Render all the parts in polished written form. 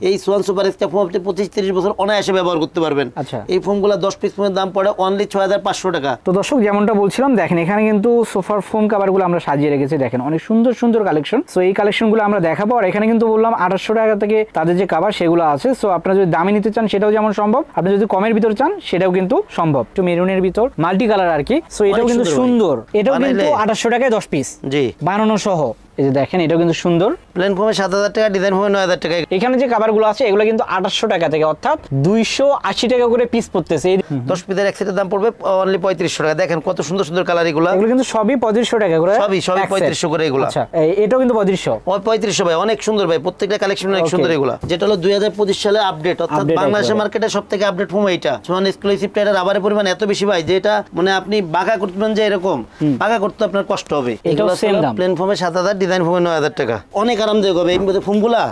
এই Schwann super extra foam আপনি 25-30 বছর অনায়াসে ব্যবহার করতে পারবেন। আচ্ছা, এই ফোমগুলো 10 পিস ফোমের দাম পড়ে অনলি 6500 টাকা। তো দর্শক যেমনটা বলছিলাম দেখেন এখানে কিন্তু সোফার ফোম কভারগুলো আমরা সাজিয়ে রেখেছি, দেখেন অনেক সুন্দর সুন্দর কালেকশন। সো এই কালেকশনগুলো আমরা দেখাবো। আর এখানে কিন্তু বললাম 2800 টাকা থেকে তাদের যে কভার সেগুলো আছে। সো আপনারা যদি দামি নিতে চান সেটাও যেমন সম্ভব, আপনি যদি কমের ভিতর চান সেটাও কিন্তু সম্ভব। একটু মেরুনের ভিতর মাল্টি কালার আর কি। সো এটাও কিন্তু সুন্দর, এটাও কিন্তু 2800 টাকায় 10 পিস জি বানানো সহ। এই যে দেখেন এটাও কিন্তু সুন্দর, প্লেন ফোমে 7000 টাকা, ডিজাইন ফোমে 9000 টাকা। এখানে যে কভারগুলো আছে এগুলো কিন্তু 2800 টাকা থেকে, অর্থাৎ 280 টাকা করে পিস পড়তেছে। 10 পিসের এক সেটের দাম পড়বে অনলি 3500 টাকা। দেখেন কত সুন্দর সুন্দর কালার এগুলো কিন্তু সবই 3500 টাকা করে, সবই 3500 করে এগুলো। আচ্ছা, এটাও কিন্তু 3500 ভাই, অনেক সুন্দর ভাই, প্রত্যেকটা কালেকশন অনেক সুন্দর এগুলো। যেটা হলো 2025 সালে আপডেট, অর্থাৎ বাংলাদেশের মার্কেটে সবথেকে আপডেট ফোম এইটা। সোয়ান এক্সক্লুসিভ টাইটার রাবারের পরিমাণ এত বেশি ভাই যে এটা মানে আপনি বাঁকা করতেন যে এরকম বাঁকা করতে আপনার কষ্ট হবে। এগুলো প্লেন ফোমে 7000, ডিজাইন ফোমে 9000 টাকা। অনেক আরামদায়ক হবে এই ফোমগুলা।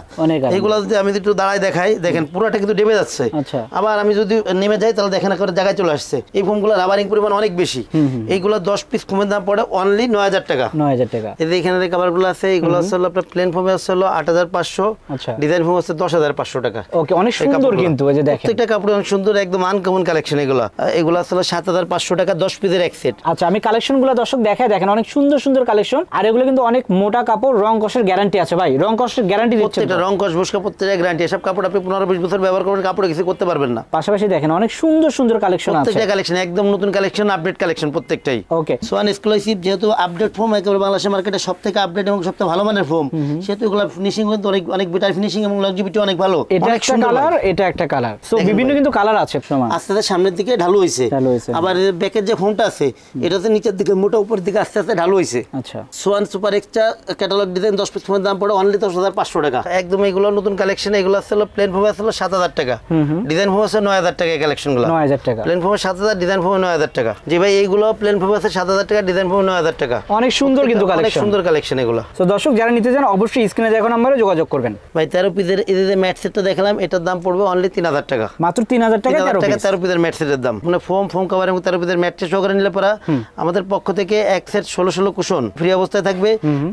এগুলো যদি আমি একটু দাঁড়ায় দেখাই, দেখেন পুরোটা কিন্তু ডেবে যাচ্ছে। আবার আমি যদি নেমে যাই তাহলে দেখেন করে জায়গায় চলে আসছে। এই ফোমগুলো রাবারিং পরিমাণ অনেক বেশি। এইগুলো 10 পিস ফোমের দাম পড়ে অনলি 9000 টাকা। 9000 টাকা। এই যে এখানে যে কভারগুলো আছে এগুলো হলো আপনার প্লেন ফোমে আছে হলো 8500, ডিজাইন ফোম আছে 10500 টাকা। ওকে, অনেক সুন্দর কিন্তু এই যে দেখেন প্রত্যেকটা কাপড় অনেক সুন্দর, একদম আনকমন কালেকশন এগুলো। এগুলো আছে 7500 টাকা 10 পিসের এক সেট। আচ্ছা, আমি কালেকশনগুলো দর্শক দেখাই, দেখেন অনেক সুন্দর সুন্দর কালেকশন। আর এগুলো কিন্তু অনেক মোটা কাপড়, রং কষের গ্যারান্টি আছে ভাই, রং কষের গ্যারান্টি দিচ্ছে। প্রত্যেকটা রং কষ বসকা প্রত্যেকটা গ্যারান্টি। এসব কাপড় আপনি 15-20 বছর ব্যবহার করবেন, কাপড়ে কিছু করতে পারবেন না। পাশাপাশি দেখেন অনেক সুন্দর সুন্দর কালেকশন আছে, প্রত্যেকটা কালেকশন একদম নতুন কালেকশন, আপডেট কালেকশন প্রত্যেকটাই। ওকে, সোয়ান এক্সক্লুসিভ যেহেতু আপডেট ফোম, একেবারে বাংলাদেশের মার্কেটে সবথেকে আপডেট এবং সবথেকে ভালো মানের ফোম, সেহেতু এগুলো ফিনিশিং কিন্তু অনেক অনেক বেটার ফিনিশিং এবং লংজিভিটি অনেক ভালো। এটা একটা কালার, এটা একটা কালার। সো বিভিন্ন কিন্তু কালার আছে। আস্তে আস্তে সামনের দিকে ঢালু হইছে, আবার ব্যাকের যে ফোমটা আছে এটাতে নিচের দিকে মোটা, উপর দিকে আস্তে আস্তে ঢালু হইছে। আচ্ছা, Swan super extra catalogue design 10 piece ফোমের দাম পড়ে অনলি 10500 টাকা। একদম এগুলো নতুন কালেকশন। এগুলো আছে প্লেন ফোম আছে 7000 টাকা, ডিজাইন ফোম আছে 9000 টাকা। এই কালেকশনগুলো 9000 টাকা, প্লেন ফোম 7000, ডিজাইন ফোম 9000 টাকা। জি ভাই, এইগুলো প্লেন ফোম আছে 7000 টাকা, ডিজাইন ফোম 9000 টাকা। অনেক সুন্দর কিন্তু কালেকশন, অনেক সুন্দর কালেকশন এগুলো। তো দর্শক যারা নিতে চান অবশ্যই স্ক্রিনে দেওয়া নম্বরে যোগাযোগ করবেন। ভাই 13 পিসের এই যে ম্যাট সেটটা দেখালাম, এটার দাম পড়বে অনলি 3000 টাকা, মাত্র 3000 টাকা। 13 পিসের ম্যাট সেটের দাম, মানে ফোম কভার এবং 13 পিসের ম্যাট সেট সহকারে নিলে পরে আমাদের পক্ষ থেকে এক সেট 16 কুশন ফ্রি অবস্থায় থাকবে।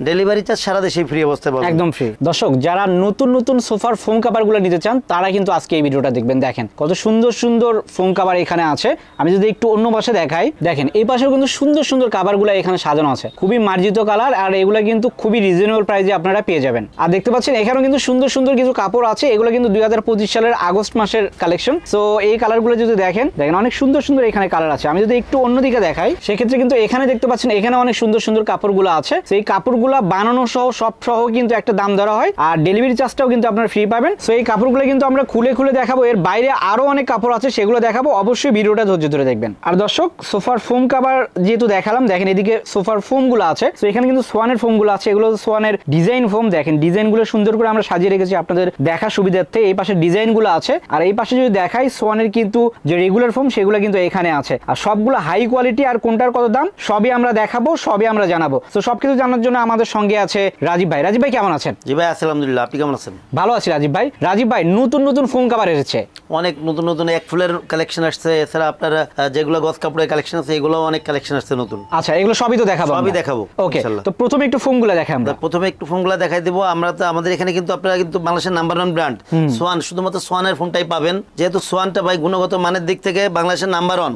ডেলিভারি চার্জ সারা দেশে ফ্রি অবস্থায় পাবেন, একদম ফ্রি। দর্শক যারা নতুন নতুন সোফার ফোম কভারগুলো নিতে চান তারা কিন্তু আজকে এই ভিডিওটা দেখবেন। দেখেন কত সুন্দর সুন্দর ফোম কভার এখানে আছে। আমি যদি একটু অন্য পাশে দেখাই, দেখেন এই পাশেও কিন্তু সুন্দর সুন্দর কভারগুলো এখানে সাজানো আছে, খুবই মার্জিত কালার। আর এগুলো কিন্তু খুবই রিজনেবল প্রাইসে আপনারা পেয়ে যাবেন। আর দেখতে পাচ্ছেন এখানেও কিন্তু সুন্দর সুন্দর কিছু কাপড় আছে। এগুলো কিন্তু 2025 সালের আগস্ট মাসের কালেকশন। সো এই কালারগুলো যদি দেখেন অনেক সুন্দর সুন্দর এখানে কালার আছে। আমি যদি একটু অন্যদিকে দেখাই সেক্ষেত্রে কিন্তু এখানে দেখতে পাচ্ছেন এখানে অনেক সুন্দর সুন্দর কাপড়গুলো আছে। সেই কাপড়গুলো বানানো সহ সব সহ কিন্তু একটা দাম ধরা হয়, আর ডেলিভারি চার্জটাও কিন্তু আপনারা ফ্রি পাবেন। সো এই কাপড়গুলো কিন্তু আমরা খুলে খুলে দেখাবো, এর বাইরে আরো অনেক কাপড় আছে সেগুলো দেখাবো। অবশ্যই ভিডিওটা ধৈর্য ধরে দেখবেন। আর দর্শক সোফার ফোম কভার যেহেতু দেখালাম, দেখেন এদিকে সোফার ফোম গুলো আছে। তো এখানে কিন্তু সোয়ানের ফোম গুলো আছে, এগুলো সোয়ানের ডিজাইন ফোম। দেখেন ডিজাইন গুলো সুন্দর করে আমরা সাজিয়ে রেখেছি আপনাদের দেখার সুবিধার্থে। এই পাশে ডিজাইন গুলো আছে, আর এই পাশে যদি দেখাই সোয়ানের কিন্তু যে রেগুলার ফোম সেগুলো কিন্তু এখানে আছে, আর সবগুলো হাই কোয়ালিটি। আর কোনটার কত দাম সবই আমরা দেখাবো, সবই আমরা জানাবো। তো সবকিছু জানার জন্য আমাদের সঙ্গে আছে রাজীব ভাই। রাজীব ভাই কেমন আছেন? জি ভাই, আলহামদুলিল্লাহ, আপনি কেমন আছেন? ভালো আছি রাজীব ভাই। রাজীব ভাই নতুন নতুন ফোম কভার এসেছে, অনেক নতুন নতুন এক ফুলের কালেকশন আসছে। এছাড়া আপনার যেগুলো গস কাপড়ের কালেকশন আছে এগুলো অনেক কালেকশন আসছে নতুন। আচ্ছা, এগুলো সবই তো দেখাবো, সবই দেখাবো। ওকে, তো প্রথমে একটু ফোমগুলো দেখাই আমরা। প্রথমে একটু ফোমগুলো দেখাই দেবো আমরা। তো আমাদের এখানে কিন্তু আপনারা কিন্তু বাংলাদেশের নাম্বার 1 ব্র্যান্ড সোয়ান, শুধুমাত্র সোয়ানের ফোমটাই পাবেন। যেহেতু সোয়ানটা ভাই গুণগত মানের দিক থেকে বাংলাদেশের নাম্বার 1,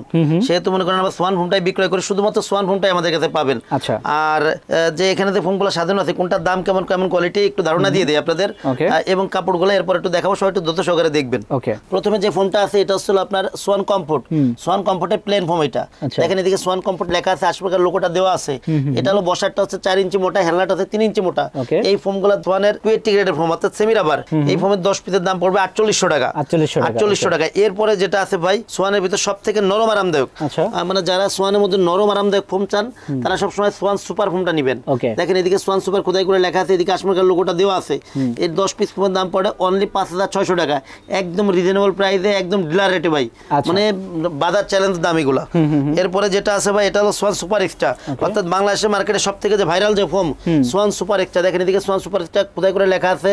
সেহেতু মনে করেন আমরা সোয়ান ফোমটাই বিক্রয় করি, শুধুমাত্র সোয়ান ফোমটাই আমাদের কাছে পাবেন। আচ্ছা, আর যে এখানে যে ফোমগুলো সাজানো আছে কোনটার দাম কেমন কেমন কোয়ালিটি একটু ধারণা দিয়ে দিই আপনাদের, এবং কাপড়গুলো এরপর একটু দেখাবো, সবাই একটু দ্রুত সহকারে দেখবেন। প্রথমে যে ফোমটা আছে এটা হচ্ছে আপনার সোয়ান কমফোর্ট। সোয়ান কমফোর্টের প্লেন ফোম এটা। দেখেন এদিকে সোয়ান কমফোর্ট লেখা আছে, আশপাশের লোগোটা দেওয়া আছে। এটা হলো বসারটা হচ্ছে 4 ইঞ্চি মোটা, হেলনাটা হচ্ছে 3 ইঞ্চি মোটা। এই ফোমগুলো সোয়ানের 280 গ্রেডের ফোম, অর্থাৎ সেমি রাবার। এই ফোমের 10 পিসের দাম পড়বে 4800 টাকা। 4800 টাকা। এরপরে যেটা আছে ভাই সোয়ানের ভিতর সবথেকে নরম আরামদায়ক, মানে যারা সোয়ানের মধ্যে নরম আরামদায়ক ফোম চান তারা সবসময় সোয়ান সুপার ফোমটা নেবেন। দেখেন এদিকে সোয়ান সুপার খোদাই করে লেখা আছে, এদিকে আশপাশের লোগোটা দেওয়া আছে। এর 10 পিস ফোমের দাম পড়ে অনলি 5600 টাকা। একদম রিজনেবল রিজনেবল প্রাইসে একদম ডিলার রেটে ভাই, মানে বাজার চ্যালেঞ্জ দাম এগুলা। এরপরে যেটা আছে ভাই, এটা হলো সোয়ান সুপার এক্সট্রা, অর্থাৎ বাংলাদেশের মার্কেটে সবথেকে যে ভাইরাল যে ফোম সোয়ান সুপার এক্সট্রা। দেখেন এদিকে সোয়ান সুপার এক্সট্রা খোদাই করে লেখা আছে,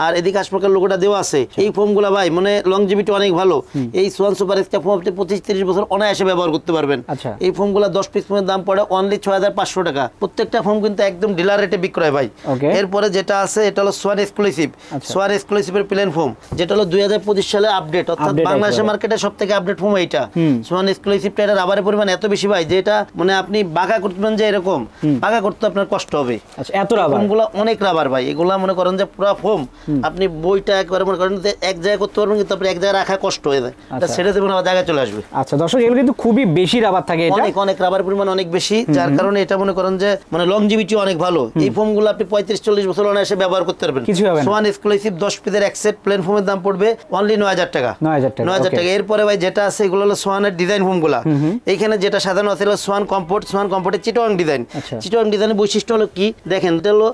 আর এদিকে আশপাশের লোগোটা দেওয়া আছে। এই ফোমগুলা ভাই মানে লংজিভিটি অনেক ভালো। এই সোয়ান সুপার এক্সট্রা ফোম আপনি 25-30 বছর অনায়াসে ব্যবহার করতে পারবেন। এই ফোমগুলা 10 পিস ফোমের দাম পড়ে অনলি 6500 টাকা। প্রত্যেকটা ফোম কিন্তু একদম ডিলার রেটে বিক্রয় ভাই। এরপরে যেটা আছে এটা হলো সোয়ান এক্সক্লুসিভ। সোয়ান এক্সক্লুসিভের প্লেন ফোম, যেটা হলো 2025 সালে আপডেট, অর্থাৎ বাংলাদেশের মার্কেটে সবথেকে আপডেট ফোম এইটা। সোয়ান এক্সক্লুসিভ টাইটার রাবারের পরিমাণ এত বেশি ভাই যে এটা মানে আপনি বাঁকা করতেন যে এরকম বাঁকা করতে আপনার কষ্ট হবে। এত রাবার, ফোমগুলো অনেক রাবার ভাই। এগুলা মনে করেন যে পুরো ফোম আপনি বইটা একবার মনে করেন যে এক জায়গায় করতে পারবেন, কিন্তু আপনি এক জায়গায় রাখা কষ্ট হয়ে যায়, ছেড়ে দেবেন আবার জায়গায় চলে আসবে। আচ্ছা দর্শক, এগুলো কিন্তু খুবই বেশি রাবার থাকে, অনেক অনেক রাবার পরিমাণ অনেক বেশি, যার কারণে এটা মনে করেন যে মানে লংজিভিটি অনেক ভালো। এই ফোমগুলো আপনি 35-40 বছর অনায়াসে ব্যবহার করতে পারবেন। সোয়ান এক্সক্লুসিভ 10 পিসের এক সেট প্লেন ফোমের দাম পড়বে অনলি 9000 টাকা। 9000 টাকা। এরপরে ভাই যেটা আছে এগুলো হলো সোয়ানের ডিজাইন ফোমগুলা। এইখানে যেটা সাজানো আছে হলো সোয়ান কমফোর্ট। সোয়ান কমফোর্টের চিটোয়াং ডিজাইন। চিটোয়াং ডিজাইনের বৈশিষ্ট্য হলো কি দেখেন, এটা হলো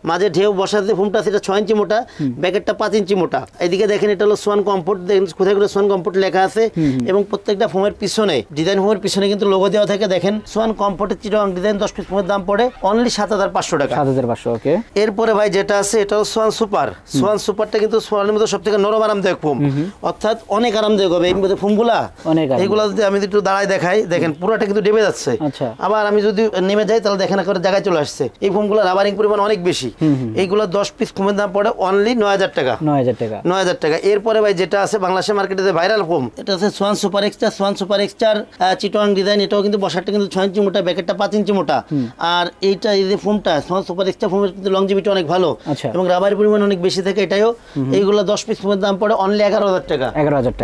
মাঝে ঢেউ বসার যে ফোমটা সেটা 6 ইঞ্চি মোটা, ব্যাকেটটা 5 ইঞ্চি মোটা। এদিকে দেখেন এটা হলো সোয়ান কমফোর্ট, দেখেন কোথায় করে সোয়ান কমফোর্ট লেখা আছে, এবং প্রত্যেকটা ফোমের পিছনে ডিজাইন ফোমের পিছনে কিন্তু লোগো দেওয়া থাকে। দেখেন সোয়ান কমফোর্টের চিটোয়াং ডিজাইন 10 পিস ফোমের দাম পড়ে অনলি 7500 টাকা। 7500। ওকে। এরপরে ভাই যেটা আছে এটা হলো সোয়ান সুপার। সোয়ান সুপারটা কিন্তু সোয়ানের মধ্যে সবথেকে নরম আরামদায়ক ফোম, অর্থাৎ অনেক আরামদায়ক হবে। এই মধ্যে ফোমগুলা এইগুলা যদি আমি একটু দাঁড়ায় দেখাই, দেখেন পুরোটা কিন্তু ডেবে যাচ্ছে। আবার আমি যদি নেমে যাই তাহলে দেখেন একেবারে জায়গায় চলে আসছে। এই ফোমগুলো রাবারিং পরিমাণ অনেক বেশি। এইগুলো 10 পিস ফোমের দাম পড়ে অনলি 9000 টাকা। 9000 টাকা। এরপরে ভাই যেটা আছে বাংলাদেশের মার্কেটে যে ভাইরাল ফোম, এটা আছে Swan super extra. Swan super এক্সট্রার চিটোয়াং ডিজাইন। এটাও কিন্তু বসারটা কিন্তু 6 ইঞ্চি মোটা, ব্যাকেটটা 5 ইঞ্চি মোটা। আর এইটা এই যে ফোমটা সোয়ান সুপার এক্সট্রা ফোমের কিন্তু লংজিভিটি অনেক ভালো, এবং রাবারের পরিমাণ অনেক বেশি থাকে এটাও। এইগুলো 10 পিস ফোমের দাম পড়ে অনলি 11000 টাকা।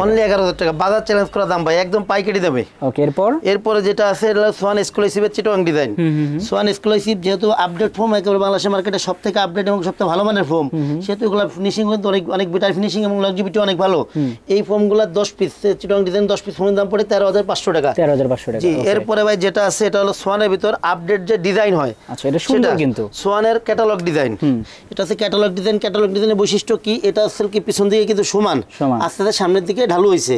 অনলি 11000 টাকা। বাজার চ্যালেঞ্জ করা দাম ভাই, একদম পাইকারি দামে। ওকে। এরপরে যেটা আছে এটা সোয়ান এক্সক্লুসিভের চিটোয়াং ডিজাইন। সোয়ান এক্সক্লুসিভ যেহেতু আপডেট ফোম, একেবারে বাংলাদেশের মার্কেটে সবথেকে আপডেট এবং সবথেকে ভালো মানের ফোম, সেহেতু এগুলো ফিনিশিং কিন্তু অনেক বেটার ফিনিশিং এবং লংজিভিটি অনেক ভালো। এই ফোমগুলো 10 পিস চিটোয়াং ডিজাইন 10 পিস ফোমের দাম পড়ে 13500 টাকা। 13500 টাকা। জি। এরপরে ভাই যেটা আছে এটা হলো সোয়ানের ভিতর আপডেট যে ডিজাইন হয়। আচ্ছা, এটা সুন্দর কিন্তু সোয়ানের ক্যাটালগ ডিজাইন। এটা আছে ক্যাটালগ ডিজাইন। ক্যাটালগ ডিজাইনের বৈশিষ্ট্য কি, এটা আসলে কি পিছন দিকে কিন্তু সমান, আস্তে আস্তে সামনের দিকে ঢালু হইছে।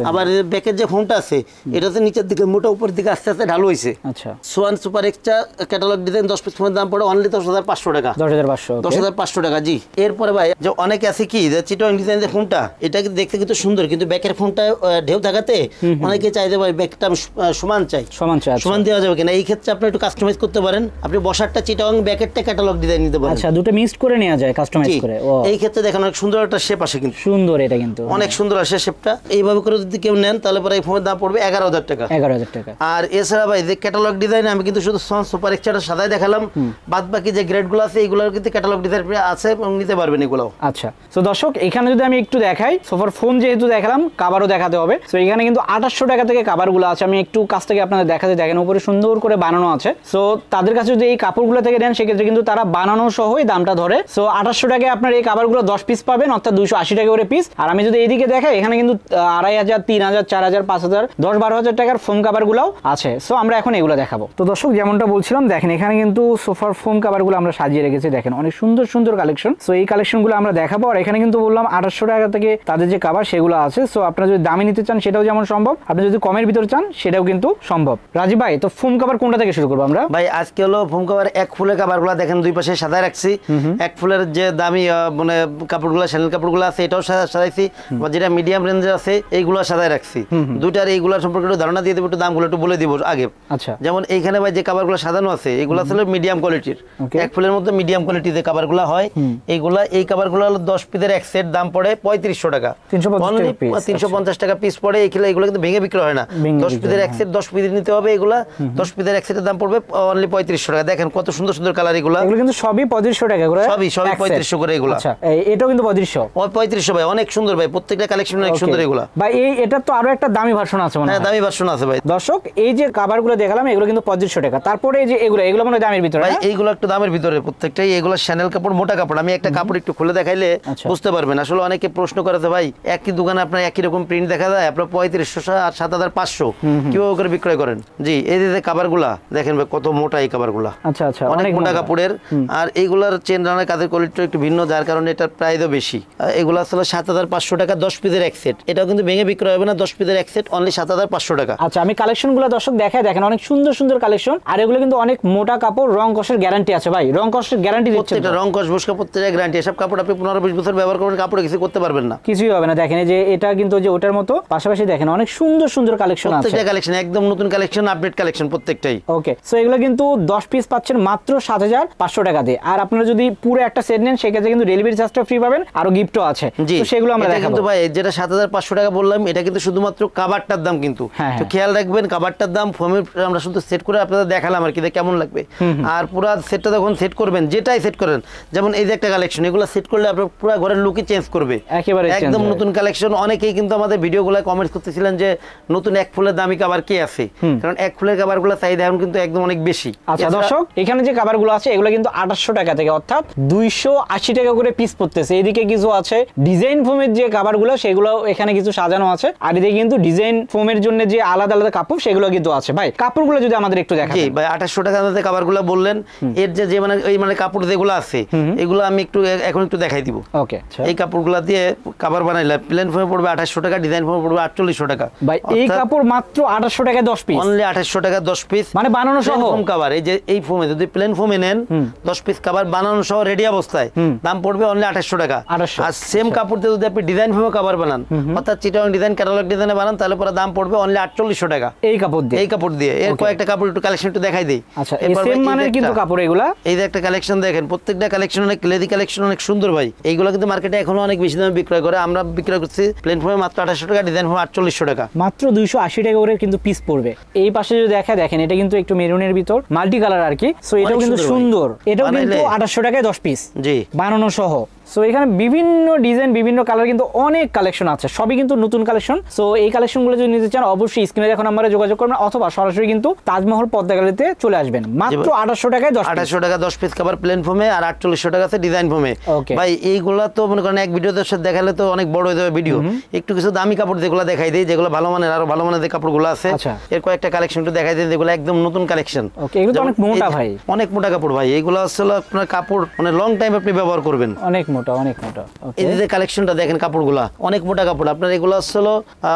আবার ব্যাকের যে ফোমটা আছে এটা হচ্ছে নিচের দিকে মোটা, উপর দিকে আস্তে আস্তে ঢালু হইছে। আচ্ছা। Swan super extra catalogue design 10 piece ফোমের দাম পড়ে অনলি 10500 টাকা। 10500 টাকা। জি। এরপরে ভাই যে অনেকে আছে কি যে চিটোয়াং ডিজাইন যে ফোমটা, এটা দেখতে কিন্তু সুন্দর, কিন্তু ব্যাকের ফোমটা ঢেউ থাকাতে অনেকে চাই যে ভাই ব্যাকটা সমান চাই, সমান দেওয়া যাবে কিনা। এই ক্ষেত্রে আপনি একটু কাস্টমাইজ করতে পারেন। আপনি বসারটা চিটোয়াং, ব্যাকেটটা ক্যাটালগ ডিজাইন নিতে পারেন। আচ্ছা, দুটো মিক্সড করে নেওয়া যায় কাস্টমাইজ করে। এই ক্ষেত্রে দেখেন অনেক সুন্দর একটা শেপ আসে, কিন্তু সুন্দর, এটা কিন্তু অনেক সুন্দর আসে শেপটা। এইভাবে করে যদি কেউ নেন তাহলে পরে এই ফোমের দাম পড়বে 11000 টাকা। 11000 টাকা। আর এছাড়া ভাই যে ক্যাটালগ ডিজাইন আমি কিন্তু শুধু সোয়ান সুপার এক্সট্রা সাদাই দেখালাম, বাদ বাকি যে গ্রেডগুলো আছে এইগুলোর কিন্তু ক্যাটালগ ডিজাইন আছে এবং নিতে পারবেন এগুলো। আচ্ছা, তো দর্শক এখানে যদি আমি একটু দেখাই, সোফার ফোম যেহেতু দেখালাম, কাভারও দেখাতে হবে। তো এখানে কিন্তু 2800 টাকা থেকে কাভারগুলো আছে। আমি একটু কাছ থেকে আপনাদের দেখাতে, দেখেন উপরে সুন্দর করে বানানো আছে। সো তাদের কাছে যদি এই কাপড়গুলো থেকে নেন সেক্ষেত্রে কিন্তু তারা বানানো সহই দামটা ধরে। সো 2800 টাকায় আপনার এই কাভারগুলো 10 পিস পাবেন, অর্থাৎ 280 টাকা করে পিস। আর আমি যদি এইদিকে দেখাই, এখানে কিন্তু 2500, 3000, 4000, 5000, 10-12 টাকার ফোম কাভারগুলোও আছে। সো আমরা এখন এগুলো দেখাবো। তো দর্শক যেমনটা বলছিলাম, দেখেন এখানে কিন্তু সোফার ফোম কাভারগুলো আমরা সাজিয়ে রেখেছি। দেখেন অনেক সুন্দর সুন্দর কালেকশন। সো এই কালেকশনগুলো আমরা দেখাবো। আর এখানে কিন্তু বললাম 2800 টাকা থেকে তাদের যে কাভার সেগুলো আছে। সো আপনারা যদি দামি নিতে চান সেটাও যেমন সম্ভব, আপনি যদি কমের ভিতর চান সেটাও কিন্তু সম্ভব। রাজীব ভাই, তো ফোম কাভার কোনটা থেকে শুরু করবো আমরা? ভাই আজকে হলো ফোম কাভার এক ফুলের কাভারগুলো দেখেন দুই পাশে সাদা রাখছি। এক ফুলের যে দামি মানে কাপড়গুলো, শ্যানেল কাপড়গুলো আছে এটাও সাজাইছি, বা যেটা মিডিয়াম রেঞ্জের আছে এইগুলো সাজায় রাখছি। দুইটার এইগুলোর সম্পর্কে একটু ধারণা দিয়ে দেবো, একটু দামগুলো একটু বলে দিব আগে। আচ্ছা। যেমন এইখানে ভাই যে কাভারগুলো সাজানো আছে এগুলো আসলে মিডিয়াম কোয়ালিটির, এক ফুলের মধ্যে মিডিয়াম কোয়ালিটির যে কাভারগুলো হয় এইগুলা, এই কাভারগুলো হলো 10 পিসের এক সেট, দাম পড়ে 3500 টাকা। 350 টাকা পিস পড়ে। এগুলো কিন্তু ভেঙে বিক্রি হয় না। 10 পিসের এক সেট 10 পিস নিতে হবে। এগুলা 10 পিসের এক সেটের দাম পড়বে অনলি 3500 টাকা। দেখেন কত সুন্দর সুন্দর কালার এগুলো। এগুলো কিন্তু সবই 3500 টাকা করে। সবই 3500 করে এগুলো। আচ্ছা, এটাও কিন্তু 3500 ভাই, অনেক সুন্দর ভাই, প্রত্যেকটা কালেকশন অনেক সুন্দর এগুলো ভাই। এটা তো আরো একটা দামি ভার্সন আছে মনে হয়। হ্যাঁ, দামি ভার্সন আছে ভাই। দর্শক এই যে কাভারগুলো দেখালাম এগুলো কিন্তু 3500 টাকা। তারপরে এই যে এগুলো মনে হয় দামের ভিতরে। ভাই এইগুলো একটু দামের ভিতরে প্রত্যেকটাই। এগুলো শ্যানেল কাপড়, মোটা কাপড়। আমি একটা কাপড় একটু খুলে দেখাইলে বুঝতে পারবেন। আসলে অনেকে প্রশ্ন করেছে ভাই একই দোকানে আপনার একই রকম প্রিন্ট দেখা যায়, আপনার 3500 আর 7500 কিভাবে করে বিক্রয় করেন? জি, এই যে কাভারগুলা দেখেন ভাই কত মোটা এই কাভারগুলা। আচ্ছা আচ্ছা, অনেক মোটা কাপড়ের। আর এইগুলার চেন রানার কাজের কোয়ালিটি একটু ভিন্ন, যার কারণে এটার প্রাইসও বেশি। এগুলো আসলে 7500 টাকা টাকা 10 পিসের এক সেট, এটাও কিন্তু ভেঙে বিক্রয় হবে না। 10 পিসের এক সেট অনলি 7500 টাকা। আচ্ছা, আমি কালেকশনগুলো দর্শক দেখায়, দেখেন অনেক সুন্দর সুন্দর কালেকশন, আর এগুলো কিন্তু অনেক মোটা কাপড়, রং কষের গ্যারান্টি আছে ভাই, রং কষের গ্যারান্টি দিচ্ছে প্রত্যেকটা রং কষ বসকা প্রত্যেকটা গ্যারান্টি। এসব কাপড় আপনি 15-20 বছর ব্যবহার করবেন, কাপড়ে কিছু করতে পারবেন না, কিছুই হবে না। দেখেন এই যে এটা কিন্তু যে ওটার মতো, পাশাপাশি দেখেন অনেক সুন্দর সুন্দর কালেকশন আছে, প্রত্যেকটা কালেকশন একদম নতুন কালেকশন, আপডেট কালেকশন প্রত্যেকটাই। ওকে, সো এগুলো কিন্তু 10 পিস পাচ্ছেন মাত্র 7500 টাকা দিয়ে। আর আপনারা যদি পুরো একটা সেট নেন সেক্ষেত্রে কিন্তু ডেলিভারি চার্জটা ফ্রি পাবেন, আরো গিফটও আছে। তো সেগুলো আমরা দেখাবো। কিন্তু ভাই যেটা 7500 টাকা বললাম, এটা কিন্তু শুধুমাত্র কাভারটার দাম কিন্তু। তো খেয়াল রাখবেন কাভারটার দাম, ফোমের আমরা শুধু সেট করে আপনাদের দেখালাম আর কি কেমন লাগবে। আর পুরো সেটটা যখন সেট করবেন, যেটাই সেট করেন, যেমন এই যে একটা কালেকশন, এগুলো সেট করলে আপনার পুরো ঘরের লুকই চেঞ্জ করবে, একেবারে একদম নতুন কালেকশন। অনেকেই কিন্তু আমাদের ভিডিওগুলো কমেন্টস করতেছিলেন যে নতুন এক ফুলের দামি কাভার কি আছে, কারণ এক ফুলের কাভারগুলো চাহিদা এখন কিন্তু একদম অনেক বেশি। আচ্ছা দর্শক, এখানে যে কাভারগুলো আছে এগুলো কিন্তু 2800 টাকা থেকে, অর্থাৎ 280 টাকা করে পিস পড়তেছে। এদিকে কিছু আছে ডিজাইন ফোমের যে কাভারগুলো, সেগুলো এখানে কিছু সাজানো আছে, আর এদিকে কিন্তু ডিজাইন ফোমের জন্য যে আলাদা আলাদা কাপড় সেগুলো কিন্তু আছে। ভাই কাপড়গুলো যদি আমাদের একটু দেখান। জি ভাই, 2800 টাকা মধ্যে কাভারগুলো বললেন, এর যে মানে এই মানে কাপড় যেগুলো আছে এগুলো আমি একটু এখন একটু দেখাই দিব। ওকে, এই কাপড়গুলো দিয়ে কাভার বানাইলে প্লেন ফোমে পড়বে 2800 টাকা, ডিজাইন ফোমে পড়বে 4800 টাকা। ভাই এই কাপড় মাত্র 2800 টাকায় 10 পিস, অনলি 2800 টাকা 10 পিস, মানে বানানো সহ ফোম কাভার। এই যে এই ফোমে যদি প্লেন ফোমে নেন 10 পিস কাভার বানানো সহ রেডি অবস্থায়, দাম পড়বে অনলি 2800 টাকা। আর সেম কাপড় দিয়ে যদি আপনি ডিজাইন ফোমে কাভার বানান, অর্থাৎ চিটাং ডিজাইন, ক্যাটালগ ডিজাইনে বানান, তাহলে পরে দাম পড়বে অনলি 4800 টাকা এই কাপড় দিয়ে। এই কাপড় দিয়ে এর কয়েকটা কাপড় একটু কালেকশন একটু দেখাই দেই। আচ্ছা, এই সেম মানের কিন্তু কাপড় এগুলা। এই যে একটা কালেকশন দেখেন, প্রত্যেকটা কালেকশন অনেক লেদি কালেকশন, অনেক সুন্দর ভাই। এইগুলো কিন্তু মার্কেটে এখনো অনেক বেশি দামে বিক্রয় করে, আমরা বিক্রয় করছি প্লেন ফোমে মাত্র 2800 টাকা, ডিজাইন ফোমে 4800 টাকা, মাত্র 280 টাকা করে কিন্তু পিস পড়বে। এই পাশে যদি দেখেন, এটা কিন্তু একটু মেরুনের ভিতর মাল্টি কালার আর কি। সো এটাও কিন্তু সুন্দর, এটাও কিন্তু 2800 টাকায় 10 পিস, জি, বানানো সহ। সো এখানে বিভিন্ন ডিজাইন, বিভিন্ন কালার কিন্তু অনেক কালেকশন আছে, সবই কিন্তু নতুন কালেকশন। সো এই কালেকশনগুলো যদি নিতে চান অবশ্যই স্ক্রিনে দেখুন নাম্বারে যোগাযোগ করবেন, অথবা সরাসরি কিন্তু তাজমহল পদ্মা গ্যালারিতে চলে আসবেন। মাত্র 2800 টাকায় 2800 টাকা 10 পিস কাভার প্লেন ফোমে, আর 4800 টাকা আছে ডিজাইন ফোমে। ভাই এইগুলা তো মনে করেন এক ভিডিওতে দেখালে তো অনেক বড় হয়ে যাবে ভিডিও, একটু কিছু দামি কাপড় যেগুলো দেখাই দেই, যেগুলো ভালো মানের, আরো ভালো মানের যে কাপড়গুলো আছে এর কয়েকটা কালেকশন একটু দেখাই দেই, যেগুলো একদম নতুন কালেকশন। ওকে, এগুলো তো অনেক মোটা ভাই, অনেক মোটা কাপড় ভাই। এগুলো আসলে আপনার কাপড় মানে লং টাইম আপনি ব্যবহার করবেন, অনেক মোটা, অনেক মোটা। এই যে কালেকশনটা দেখেন, কাপড়গুলা অনেক মোটা কাপড়, আপনার এগুলো আসলে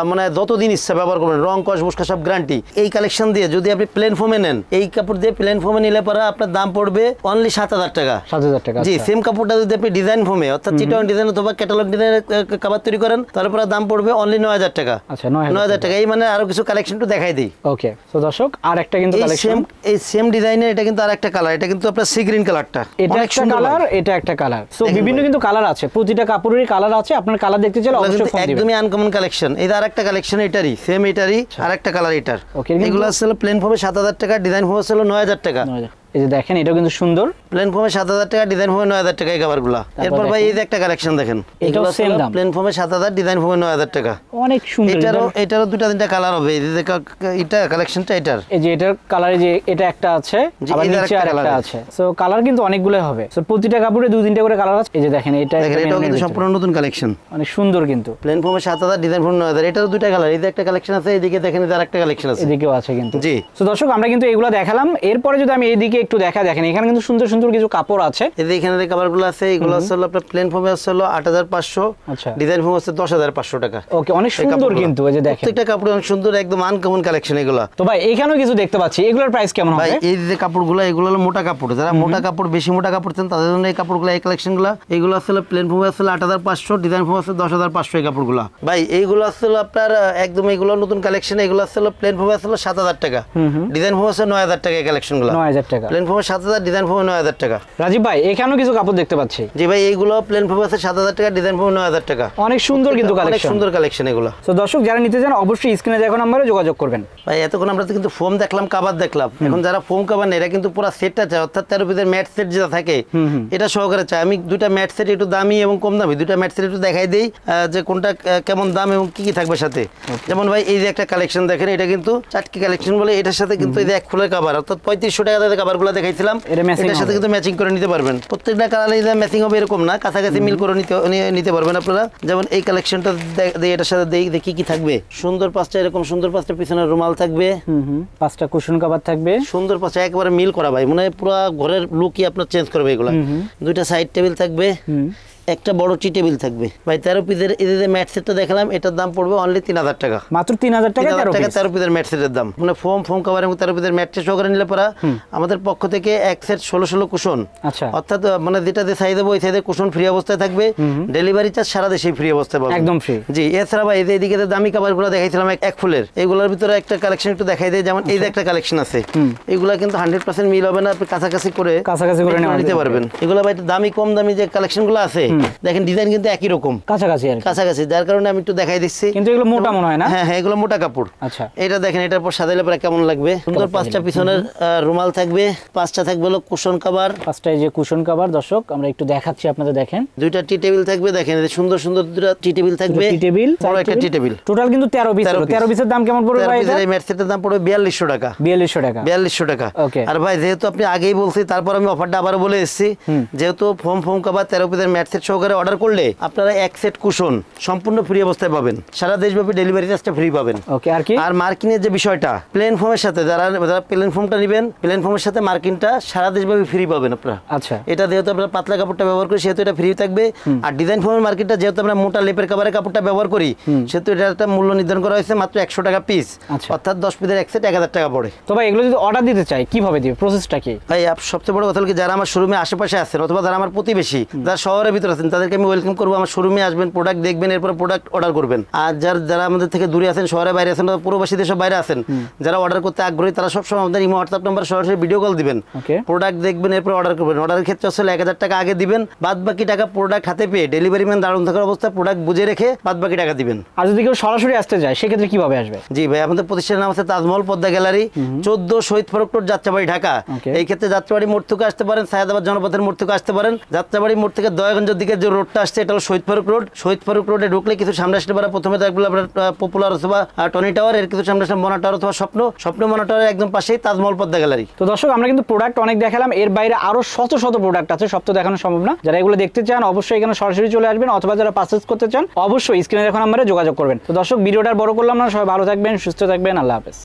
মানে যতদিন ইচ্ছা ব্যবহার করবেন, রং কস বসকা সব গ্যারান্টি। এই কালেকশন দিয়ে যদি আপনি প্লেন ফোমে নেন, এই কাপড় দিয়ে প্লেন ফোমে নিলে পরে আপনার দাম পড়বে অনলি 7000 টাকা। 7000 টাকা, জি। সেম কাপড়টা যদি আপনি ডিজাইন ফোমে, অর্থাৎ চিটাং ডিজাইন অথবা ক্যাটালগ ডিজাইনের কাভার তৈরি করেন, তাহলে পরে দাম পড়বে অনলি 9000 টাকা। আচ্ছা, 9000 টাকা। এই মানে আরো কিছু কালেকশন একটু দেখাই দিই। ওকে, তো দর্শক আর একটা কিন্তু কালেকশন, এই সেম ডিজাইনের, এটা কিন্তু আরেকটা কালার, এটা কিন্তু আপনার সি গ্রিন কালারটা, এটা একটা কালার, এটা একটা কালার। সো বিভিন্ন কিন্তু কালার আছে, প্রতিটা কাপড়েরই কালার আছে, আপনার কালার দেখতে চাইলে অবশ্যই ফোন দিবেন। একদমই আনকমন কালেকশন। এই আরেকটা কালেকশন, এটারই সেম, এটারই আরেকটা কালার এটার। এগুলো আসলে প্লেন ফোমে 7000 টাকা, ডিজাইন ফোমে ছিল 9000 টাকা। এই যে দেখেন, এটাও কিন্তু সুন্দর, প্লেন ফোমে 7000 টাকা, ডিজাইন ফোমে 9000 টাকা এই কভারগুলো। এরপর ভাই এই যে একটা কালেকশন দেখেন, এটাও সেম দাম, প্লেন ফোমে 7000, ডিজাইন ফোমে 9000 টাকা। অনেক সুন্দর। এটারও দুটো তিনটা কালার হবে। এই যে এটা কালেকশনটা এটার, এই যে এটার কালারে যে এটা একটা আছে, আবার নিচে আরেকটা আছে। সো কালার কিন্তু অনেকগুলো হবে। সো প্রতিটা কাপড়ে দুই তিনটা করে কালার আছে। এই যে দেখেন, এটাও কিন্তু সম্পূর্ণ নতুন কালেকশন, অনেক সুন্দর কিন্তু। প্লেন ফোমে 7000, ডিজাইন ফোমে 9000। এটারও দুইটা কালার, এই যে একটা কালেকশন আছে, এইদিকে দেখেন এই আরেকটা কালেকশন আছে, এদিকেও আছে কিন্তু। জি। সো দর্শক, আমরা কিন্তু এগুলো দেখালাম। এরপরে যদি আমি এইদিকে একটু দেখেন, এখানে কিন্তু সুন্দর সুন্দর কিছু কাপড় আছে। এই যে এখানে যে কাভারগুলো আছে, এগুলো আসলে আপনার প্লেন ফোমে আসলে 8500, আচ্ছা, ডিজাইন ফোমে আছে 10500 টাকা। ওকে, অনেক সুন্দর কিন্তু। এই যে দেখেন, প্রত্যেকটা কাপড় অনেক সুন্দর, একদম আনকমন কালেকশন এগুলো। তো ভাই এখানেও কিছু দেখতে পাচ্ছি, এগুলোর প্রাইস কেমন হবে? ভাই এই যে কাপড়গুলো, এগুলো হলো মোটা কাপড়, যারা মোটা কাপড়, বেশি মোটা কাপড় চান তাদের জন্য এই কাপড়গুলো, এই কালেকশনগুলো। এগুলো আসলে প্লেন ফোমে আসলে 8500, ডিজাইন ফোমে আছে 10500 এই কাপড়গুলো। ভাই এইগুলো আসলে আপনার একদম এগুলো নতুন কালেকশন। এগুলো আসলে প্লেন ফোমে আসলে 7000 টাকা, ডিজাইন ফোমে আছে 9000 টাকা এই কালেকশনগুলো। 9000 টাকা, প্লেন ফোমে 7000, ডিজাইন ফোমে 9000 টাকা। রাজীব ভাই এখানেও কিছু কাপড় দেখতে পাচ্ছি। জি ভাই, এইগুলো প্লেন ফোমে আছে 7000 টাকা, ডিজাইন ফোমে 9000 টাকা। অনেক সুন্দর কিন্তু কালেকশন, অনেক সুন্দর কালেকশন এগুলো। তো দর্শক যারা নিতে চান অবশ্যই স্ক্রিনে দেখো নম্বরে যোগাযোগ করবেন। ভাই এতক্ষণ আমরা তো কিন্তু ফোম দেখলাম, কাভার দেখলাম, এখন যারা ফোম কাভার নেই এরা কিন্তু পুরো সেটটা চায়, অর্থাৎ 13 পিসের ম্যাট সেট যেটা থাকে এটা সহকারে চায়। আমি দুইটা ম্যাট সেট একটু দামি এবং কম দামি দুইটা ম্যাট সেট একটু দেখাই দেই যে কোনটা কেমন দাম এবং কি কি থাকবে সাথে। যেমন ভাই এই যে একটা কালেকশন দেখেন, এটা কিন্তু চাটকি কালেকশন বলে, এটার সাথে কিন্তু এই যে এক ফুলের কাভার, অর্থাৎ 3500 টাকা দিয়ে কাভারগুলো দেখাইছিলাম, এটার সাথে কিন্তু ম্যাচিং করে নিতে পারবেন। প্রত্যেকটা কালারে ম্যাচিং হবে এরকম না, কাছাকাছি মিল করে নিতে পারবেন আপনারা। যেমন এই কালেকশনটা এটার সাথে দেখি কি থাকবে, সুন্দর 5টা এরকম সুন্দর 5টা পিছনের রুমাল থাকবে, 5টা কুশন কভার থাকবে, সুন্দর 5টা একেবারে মিল করা ভাই, মানে পুরো ঘরের লুকই আপনার চেঞ্জ করবে এগুলা। দুইটা সাইড টেবিল থাকবে, একটা বড় টি টেবিল থাকবে ভাই 13 পিসের। এই যে ম্যাট সেটটা দেখালাম, এটার দাম পড়বে অনলি 3000 টাকা। মাত্র 3000 টাকা 13 পিসের ম্যাট সেটের দাম। মানে ফোম কভার এবং 13 পিসের ম্যাট সেট সহকারে নিলে পরে আমাদের পক্ষ থেকে এক সেট 16 কুশন, আচ্ছা, অর্থাৎ মানে যেটা যে সাইজ দেবো ওই সাইজের কুশন ফ্রি অবস্থায় থাকবে। ডেলিভারি চার্জ সারা দেশে ফ্রি অবস্থায় পাবেন, একদম ফ্রি। জি। এছাড়া ভাই এই যে এদিকে যে দামি কাভারগুলো দেখাইছিলাম এক ফুলের, এগুলোর ভিতরে একটা কালেকশন একটু দেখাই দেয়। যেমন এই যে একটা কালেকশন আছে, এগুলা কিন্তু 100% মিল হবে না, আপনি কাছাকাছি করে নিতে পারবেন। এগুলো ভাই দামি কম দামি যে কালেকশনগুলো আছে দেখেন, ডিজাইন কিন্তু একই রকম কাছাকাছি, যার কারণে আমি একটু দেখাই দিচ্ছি। কিন্তু এগুলো মোটা মনে হয় না? হ্যাঁ হ্যাঁ, এগুলো মোটা কাপড়। আচ্ছা, এটা দেখেন, এটার পর সাজাইলে পরে কেমন লাগবে। সুন্দর 5টা পিছনের রুমাল থাকবে, 5টা থাকবে হলো কুশন কভার, 5টা এই যে কুশন কভার। দর্শক আমরা একটু দেখাচ্ছি আপনাদের, দেখেন 2টা টি টেবিল থাকবে। দেখেন সুন্দর 2টা টি টেবিল থাকবে, টি টেবিল, বড় একটা টি টেবিল। টোটাল কিন্তু 13 পিস। 13 পিসের দাম কেমন পড়বে ভাই? এই ম্যাট সেটের দাম পড়বে 4200 টাকা। 4200 টাকা। ওকে। আর ভাই যেহেতু আপনি আগেই বলছি, তারপর আমি অফারটা আবার বলে এসেছি, যেহেতু ফোম কভার 13 পিসের ম্যাট সেট সহকারে অর্ডার করলে আপনারা এক সেট কুশন সম্পূর্ণ ফ্রি অবস্থায় পাবেন, সারা দেশব্যাপী ডেলিভারি চার্জটা ফ্রি পাবেন। ওকে। আর কি? আর মার্কিনের যে বিষয়টা, প্লেন ফোমের সাথে যারা প্লেন ফোমটা নেবেন, প্লেন ফোমের সাথে মার্কিনটা সারা দেশব্যাপী ফ্রি পাবেন আপনারা। আচ্ছা, এটা যেহেতু আপনারা পাতলা কাপড়টা ব্যবহার করি সেহেতু এটা ফ্রি থাকবে। আর ডিজাইন ফোমের মার্কেটটা যেহেতু আমরা মোটা লেপের কাভারের কাপড়টা ব্যবহার করি সেহেতু এটা একটা মূল্য নির্ধারণ করা হয়েছে মাত্র 100 টাকা পিস, অর্থাৎ 10 পিসের এক সেট 1000 টাকা পড়ে। তো ভাই এগুলো যদি অর্ডার দিতে চাই কিভাবে দিবে, প্রসেসটা কি? ভাই সবচেয়ে বড় কথা হলো কি, যারা আমার শোরুমে আশেপাশে আছেন অথবা যারা আমার প্রতিবেশী, যারা শহরের ভিতরে আছেন, তাদেরকে আমি ওয়েলকাম করবো। আমার শোরুমে আসবেন, প্রোডাক্ট দেখবেন, এরপর প্রোডাক্ট অর্ডার করবেন। আর যারা আমাদের থেকে দূরে আছেন, শহরের বাইরে আছেন, প্রবাসী দেশের বাইরে আছেন, যারা অর্ডার করতে আগ্রহী, তারা সবসময় আমাদের ইমো হোয়াটসঅ্যাপ নাম্বার সরাসরি ভিডিও কল দিবেন, প্রোডাক্ট দেখবেন, এরপর অর্ডার করবেন। অর্ডারের ক্ষেত্রে আসলে 1000 টাকা আগে দিবেন, বাদ বাকি টাকা প্রোডাক্ট হাতে পেয়ে ডেলিভারি ম্যান দাঁড়ানো থাকার অবস্থায় প্রোডাক্ট বুঝে রেখে বাদ বাকি টাকা দিবেন। আর যদি কেউ সরাসরি আসতে যায় সেক্ষেত্রে কিভাবে আসবে? জি ভাই, আমাদের প্রতিষ্ঠানের নাম আছে তাজমহল পদ্মা গ্যালারি, 14 শহীদ ফারুক রোড, যাত্রাবাড়ি, ঢাকা। এই ক্ষেত্রে যাত্রাবাড়ি মোড় থেকে আসতে পারেন, সায়েদাবাদ জনপথের মোড় থেকে আসতে পারেন। যাত্রাবাড়ি মোড় থেকে দয়াগঞ্জের দিকে যে রোডটা আসছে এটা হলো শহীদ ফারুক রোড। শহীদ ফারুক রোডে ঢুকলে কিছু সামনে আসলে পারে, প্রথমে থাকবে আপনার পপুলার অথবা টনি টাওয়ার, এর কিছু সামনে আসলে মনা টাওয়ার অথবা স্বপ্ন মনা টাওয়ারের একদম পাশেই তাজমহল পদ্মা গ্যালারি। তো দর্শক আমরা কিন্তু প্রোডাক্ট অনেক দেখালাম, এর বাইরে আরো শত প্রোডাক্ট আছে, সব তো দেখানো সম্ভব না। যারা এগুলো দেখতে চান অবশ্যই এখানে সরাসরি চলে আসবেন, অথবা যারা পারচেজ করতে চান অবশ্যই স্ক্রিনে দেখা নম্বরে যোগাযোগ করবেন। তো দর্শক ভিডিওটা বড় করলাম না, সবাই ভালো থাকবেন, সুস্থ থাকবেন, আল্লাহ হাফেজ।